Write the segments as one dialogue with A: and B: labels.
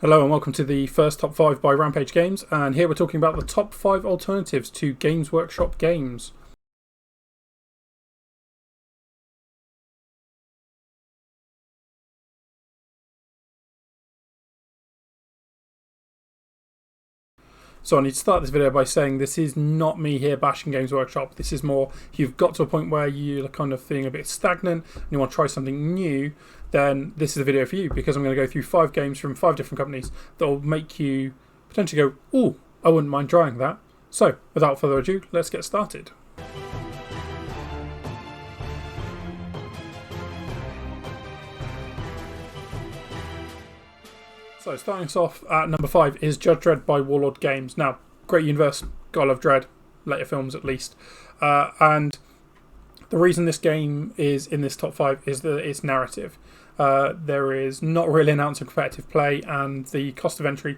A: Hello and welcome to the first top 5 by Rampage Games, and here we're talking about the top 5 alternatives to Games Workshop games. So I need to start this video by saying this is not me here bashing Games Workshop. This is more, if you've got to a point where you're kind of feeling a bit stagnant and you want to try something new, then this is the video for you, because I'm going to go through 5 games from 5 different companies that will make you potentially go, ooh, I wouldn't mind trying that. So without further ado, let's get started. So starting us off at number 5 is Judge Dredd by Warlord Games. Now, great universe, gotta love Dredd, later films at least. And the reason this game is in this top 5 is that it's narrative. There is not really an ounce of competitive play, and the cost of entry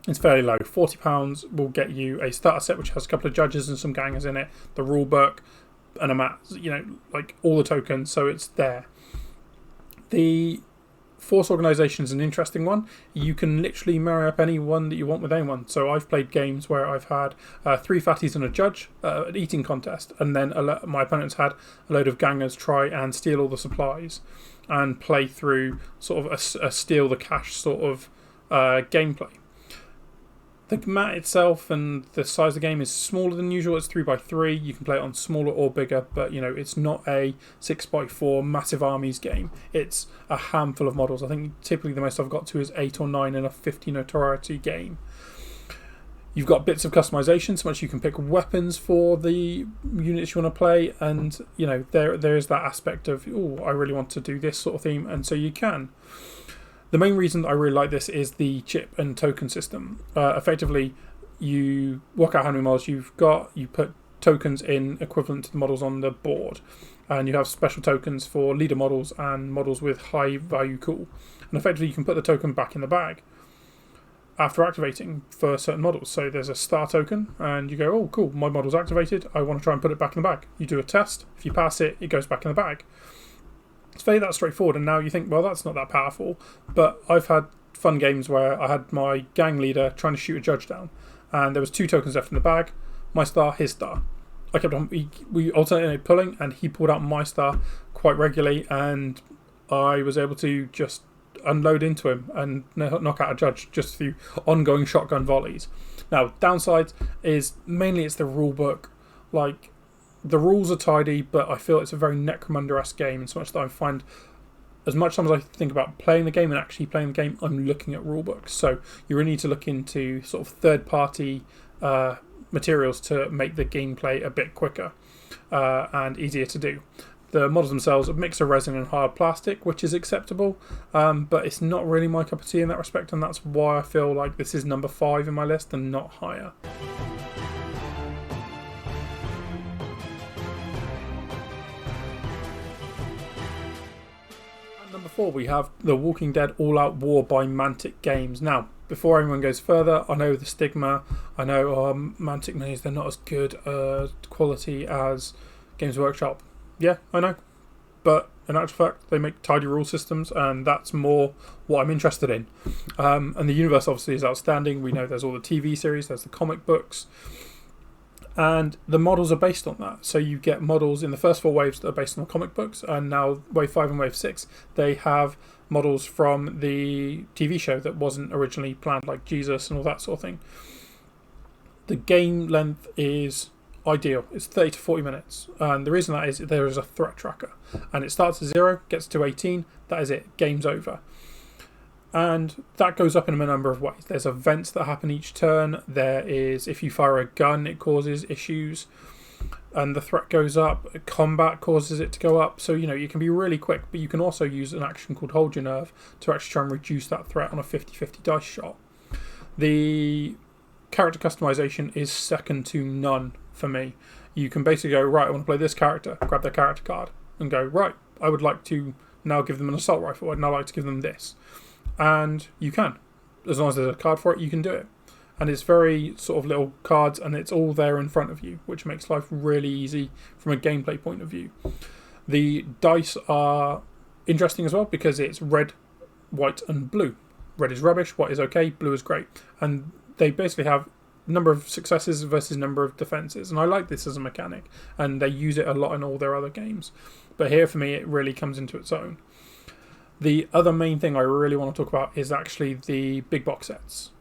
A: is fairly low. £40 will get you a starter set which has a couple of judges and some gangers in it, the rule book, and a map, like all the tokens, so it's there. The Force organisation is an interesting one. You can literally marry up any one that you want with anyone. So I've played games where I've had 3 fatties and a judge, an eating contest, and then my opponents had a load of gangers try and steal all the supplies and play through sort of a steal the cash sort of gameplay. The mat itself and the size of the game is smaller than usual. It's 3x3. You can play it on smaller or bigger, but it's not a 6x4 massive armies game. It's a handful of models. I think typically the most I've got to is 8 or 9 in a 50 notoriety game. You've got bits of customization, so much you can pick weapons for the units you want to play, and there is that aspect of, oh, I really want to do this sort of theme, and so you can. The main reason that I really like this is the chip and token system. Effectively, you work out how many models you've got, you put tokens in equivalent to the models on the board, and you have special tokens for leader models and models with high value cool. And effectively, you can put the token back in the bag after activating for certain models. So there's a star token, and you go, oh cool, my model's activated, I want to try and put it back in the bag. You do a test, if you pass it, it goes back in the bag. It's very that straightforward, and now you think, well, that's not that powerful. But I've had fun games where I had my gang leader trying to shoot a judge down, and there was 2 tokens left in the bag, my star, his star. I kept on, we alternated pulling, and he pulled out my star quite regularly, and I was able to just unload into him and knock out a judge just through ongoing shotgun volleys. Now, downside is mainly it's the rule book. Like, the rules are tidy, but I feel it's a very Necromunda-esque game, in so much that I find, as much time as I think about playing the game and actually playing the game, I'm looking at rulebooks. So you really need to look into sort of third-party materials to make the gameplay a bit quicker and easier to do. The models themselves are a mix of resin and hard plastic, which is acceptable, but it's not really my cup of tea in that respect, and that's why I feel like this is number 5 in my list and not higher. Number 4, we have The Walking Dead All-Out War by Mantic Games. Now, before anyone goes further, I know the stigma. I know Mantic means they're not as good quality as Games Workshop. Yeah, I know. But in actual fact, they make tidy rule systems, and that's more what I'm interested in. And the universe obviously is outstanding. We know there's all the TV series, there's the comic books, and the models are based on that. So you get models in the first 4 waves that are based on the comic books, and now wave 5 and wave 6, they have models from the TV show that wasn't originally planned, like Jesus and all that sort of thing. The game length is ideal. It's 30 to 40 minutes, and the reason that is there is a threat tracker, and it starts at 0, gets to 18, that is it, game's over. And that goes up in a number of ways. There's events that happen each turn. There is, if you fire a gun, it causes issues, and the threat goes up. Combat causes it to go up. So, you can be really quick, but you can also use an action called Hold Your Nerve to actually try and reduce that threat on a 50-50 dice shot. The character customization is second to none for me. You can basically go, right, I want to play this character, grab their character card, and go, right, I would like to now give them an assault rifle. I'd now like to give them this. And you can. As long as there's a card for it, you can do it. And it's very sort of little cards, and it's all there in front of you, which makes life really easy from a gameplay point of view. The dice are interesting as well, because it's red, white and blue. red is rubbish, white is okay, blue is great. And they basically have number of successes versus number of defenses. And I like this as a mechanic, and they use it a lot in all their other games. But here, for me, it really comes into its own. The other main thing I really want to talk about is actually the big box sets.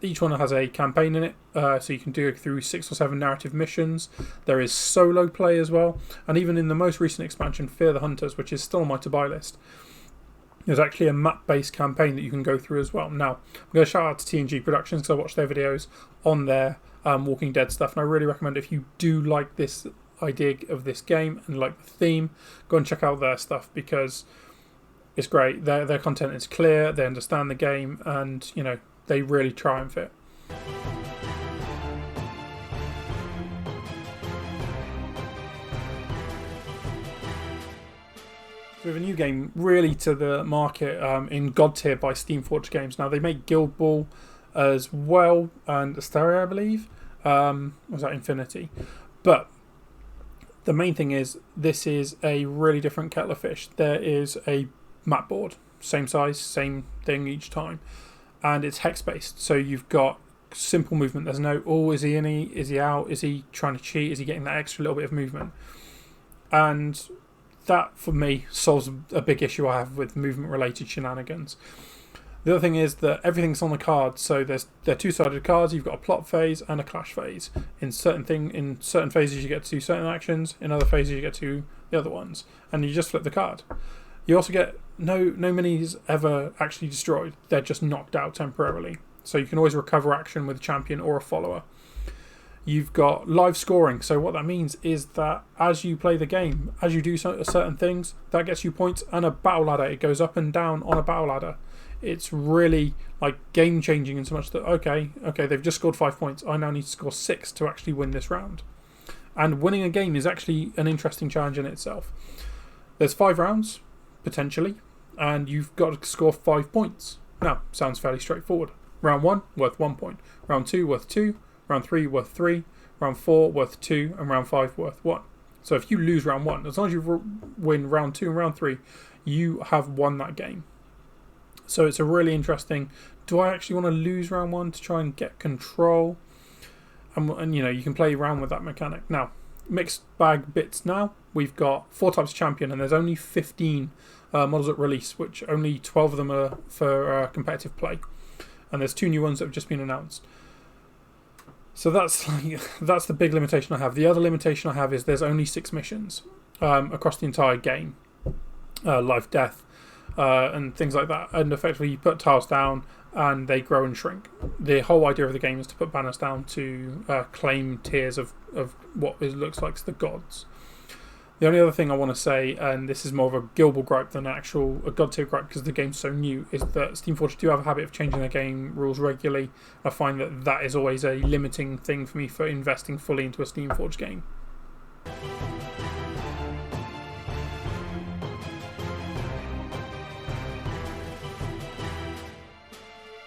A: Each one has a campaign in it, so you can do it through 6 or 7 narrative missions. There is solo play as well, and even in the most recent expansion, Fear the Hunters, which is still on my to-buy list, there's actually a map-based campaign that you can go through as well. Now, I'm going to shout out to T&G Productions because I watched their videos on their Walking Dead stuff, and I really recommend, if you do like this idea of this game and like the theme, go and check out their stuff, because it's great. Their content is clear, they understand the game, and they really triumph it. So we have a new game really to the market in God Tier by Steamforged Games. Now, they make Guild Ball as well, and Asteria, I believe. Was that Infinity? But the main thing is, this is a really different kettle of fish. There is a map board, same size, same thing each time, and it's hex based. So you've got simple movement. There's no, is he in? Is he out? Is he trying to cheat? Is he getting that extra little bit of movement? And that, for me, solves a big issue I have with movement-related shenanigans. The other thing is that everything's on the card, so they're two-sided cards. You've got a plot phase and a clash phase. In certain phases you get to do certain actions. In other phases you get to the other ones, and you just flip the card. You also get no minis ever actually destroyed. They're just knocked out temporarily, so you can always recover action with a champion or a follower. You've got live scoring, so what that means is that as you play the game, as you do certain things, that gets you points, and a battle ladder. It goes up and down on a battle ladder. It's really like game changing in so much that, okay, they've just scored 5 points. I now need to score 6 to actually win this round. And winning a game is actually an interesting challenge in itself. There's 5 rounds, potentially, and you've got to score 5 points. Now, sounds fairly straightforward. Round 1, worth 1 point. Round 2, worth 2. Round 3, worth 3. Round 4, worth 2. And round 5, worth 1. So if you lose round 1, as long as you win round 2 and round 3, you have won that game. So it's a really interesting, do I actually want to lose round 1 to try and get control? And you can play around with that mechanic. Now, mixed bag bits now. We've got 4 types of champion, and there's only 15 models at release, which only 12 of them are for competitive play. And there's 2 new ones that have just been announced. So that's the big limitation I have. The other limitation I have is there's only 6 missions across the entire game. Life, death, and things like that. And effectively you put tiles down and they grow and shrink. The whole idea of the game is to put banners down to claim tiers of what it looks like the gods. The only other thing I want to say, and this is more of a Guild Ball gripe than a God Tier gripe because the game's so new, is that Steamforged do have a habit of changing their game rules regularly. I find that is always a limiting thing for me for investing fully into a Steamforged game.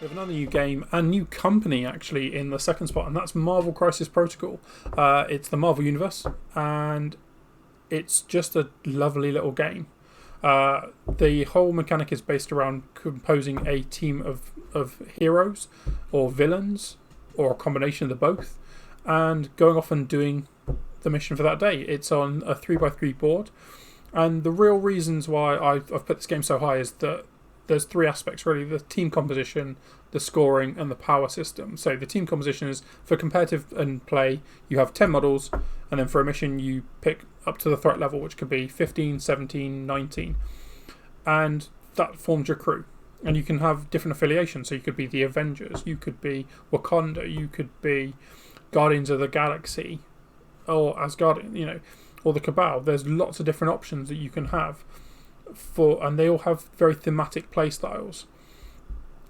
A: We have another new game and new company actually in the second spot, and that's Marvel Crisis Protocol. It's the Marvel Universe, and it's just a lovely little game. The whole mechanic is based around composing a team of heroes or villains or a combination of the both and going off and doing the mission for that day. It's on a 3x3 board, and the real reasons why I've put this game so high is that there's 3 aspects really: the team composition, the scoring, and the power system. So the team composition is for competitive and play, you have 10 models, and then for a mission you pick up to the threat level, which could be 15, 17, 19. And that forms your crew. And you can have different affiliations. So you could be the Avengers, you could be Wakanda, you could be Guardians of the Galaxy, or Asgardian, or the Cabal. There's lots of different options that you can have. And they all have very thematic play styles.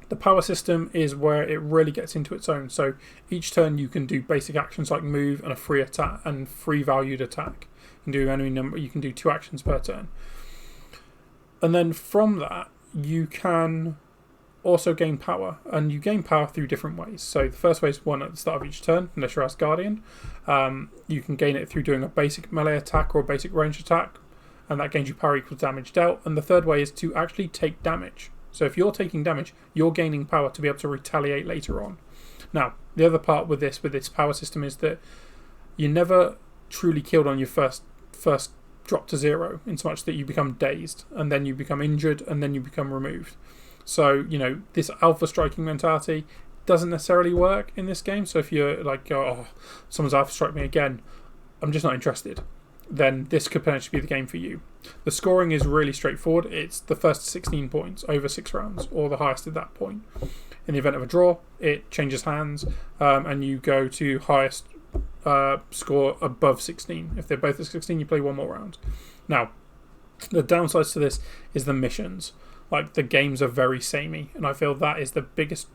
A: The power system is where it really gets into its own. So each turn you can do basic actions like move and a free attack and free valued attack. You can do any number. You can do 2 actions per turn. And then from that you can also gain power, and you gain power through different ways. So the first way is one at the start of each turn, unless you're Asgardian. You can gain it through doing a basic melee attack or a basic range attack, and that gains you power equals damage dealt. And the third way is to actually take damage. So if you're taking damage, you're gaining power to be able to retaliate later on. Now, the other part with this power system is that you're never truly killed on your first drop to 0, in so much that you become dazed, and then you become injured, and then you become removed. So, this alpha striking mentality doesn't necessarily work in this game. So if you're like, oh, someone's alpha strike me again, I'm just not interested, then this could potentially be the game for you. The scoring is really straightforward. It's the first 16 points over 6 rounds, or the highest at that point. In the event of a draw, it changes hands, and you go to highest score above 16. If they're both at 16, you play one more round. Now, the downsides to this is the missions. Like, the games are very samey, and I feel that is the biggest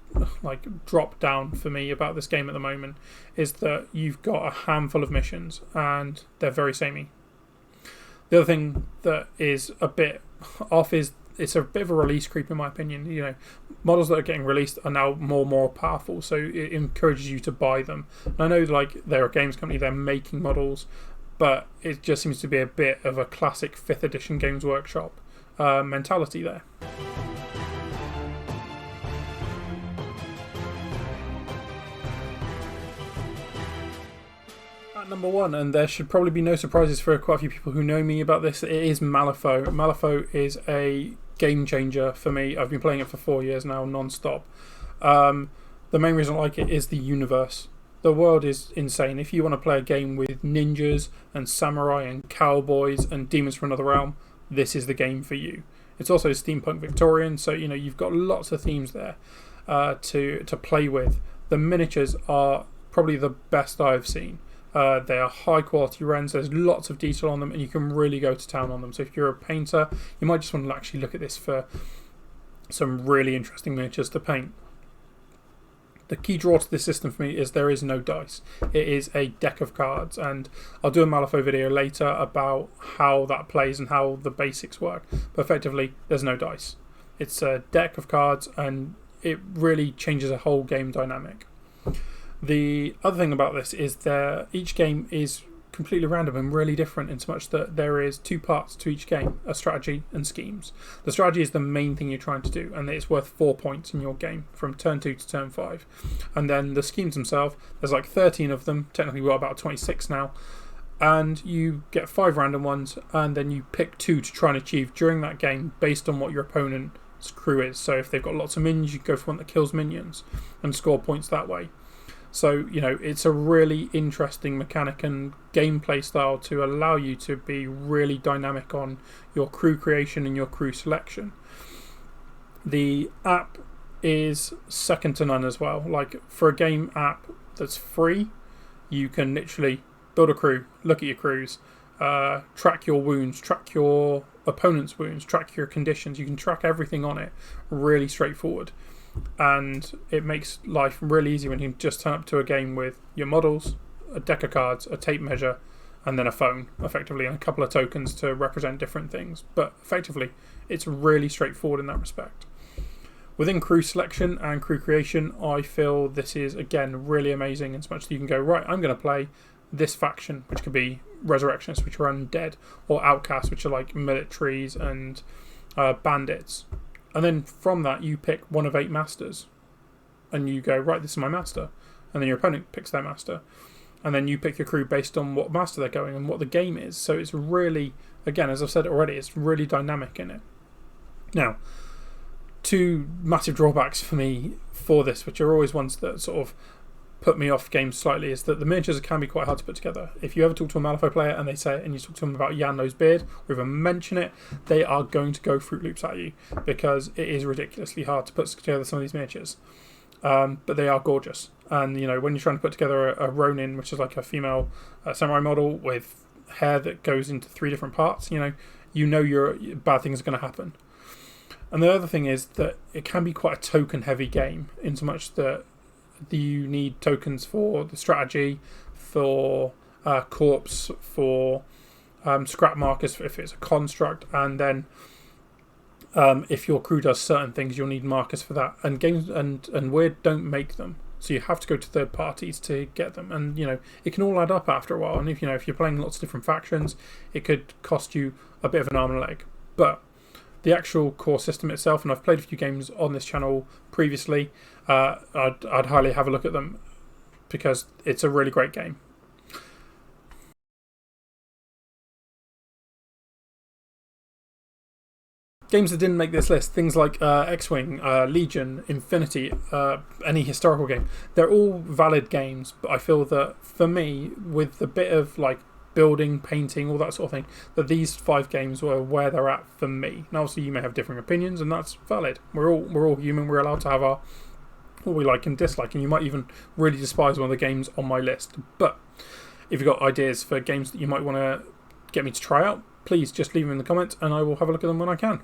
A: drop down for me about this game at the moment, is that you've got a handful of missions and they're very samey. The other thing that is a bit off is it's a bit of a release creep, in my opinion. Models that are getting released are now more powerful, so it encourages you to buy them. And I know they're a games company, they're making models, but it just seems to be a bit of a classic 5th edition Games Workshop mentality there. At number 1, and there should probably be no surprises for quite a few people who know me about this, it is Malifaux. Malifaux is a game changer for me. I've been playing it for 4 years now, non-stop. The main reason I like it is the universe. The world is insane. If you want to play a game with ninjas and samurai and cowboys and demons from another realm, this is the game for you. It's also steampunk Victorian, so you've got lots of themes there to play with. The miniatures are probably the best I've seen. They are high quality rends, there's lots of detail on them, and you can really go to town on them. So if you're a painter, you might just want to actually look at this for some really interesting miniatures to paint. The key draw to this system for me is there is no dice. It is a deck of cards, and I'll do a Malifaux video later about how that plays and how the basics work. But effectively, there's no dice. It's a deck of cards, and it really changes a whole game dynamic. The other thing about this is that each game is completely random and really different, in so much that there is 2 parts to each game, a strategy and schemes. The strategy is the main thing you're trying to do, and it's worth 4 points in your game from turn 2 to turn 5. And then the schemes themselves, there's 13 of them, technically we're about 26 now, and you get 5 random ones, and then you pick 2 to try and achieve during that game based on what your opponent's crew is. So if they've got lots of minions, you go for one that kills minions and score points that way. So, it's a really interesting mechanic and gameplay style to allow you to be really dynamic on your crew creation and your crew selection. The app is second to none as well. For a game app that's free, you can literally build a crew, look at your crews, track your wounds, track your opponent's wounds, track your conditions. You can track everything on it. Really straightforward. And it makes life really easy when you can just turn up to a game with your models, a deck of cards, a tape measure, and then a phone, effectively, and a couple of tokens to represent different things. But effectively, it's really straightforward in that respect. Within crew selection and crew creation, I feel this is, again, really amazing in so much that you can go, right, I'm going to play this faction, which could be Resurrectionists, which are undead, or Outcasts, which are like militaries and bandits. And then from that, you pick one of 8 masters. And you go, right, this is my master. And then your opponent picks their master. And then you pick your crew based on what master they're going and what the game is. So it's really, again, as I've said already, it's really dynamic in it. Now, 2 massive drawbacks for me for this, which are always ones that sort of put me off games slightly, is that the miniatures can be quite hard to put together. If you ever talk to a Malifaux player and they say it, and you talk to them about Yanlo's beard, or even mention it, they are going to go Fruit Loops at you, because it is ridiculously hard to put together some of these miniatures. But they are gorgeous. And when you're trying to put together a Ronin, which is like a female samurai model with hair that goes into 3 different parts, your bad things are going to happen. And the other thing is that it can be quite a token heavy game, in so much that you need tokens for the strategy, for corpse, for scrap markers if it's a construct, and then if your crew does certain things, you'll need markers for that. And games and Weird don't make them, so you have to go to third parties to get them. And it can all add up after a while. And if you're playing lots of different factions, it could cost you a bit of an arm and a leg. But the actual core system itself, and I've played a few games on this channel previously, I'd highly have a look at them because it's a really great game. Games that didn't make this list, things like X-Wing, Legion, Infinity, any historical game, they're all valid games, but I feel that for me, with the bit of like building, painting, all that sort of thing, that these 5 games were where they're at for me. Now, obviously, you may have differing opinions, and that's valid. We're all human. We're allowed to have our what we like and dislike, and you might even really despise one of the games on my list. But if you've got ideas for games that you might want to get me to try out, please just leave them in the comments, and I will have a look at them when I can.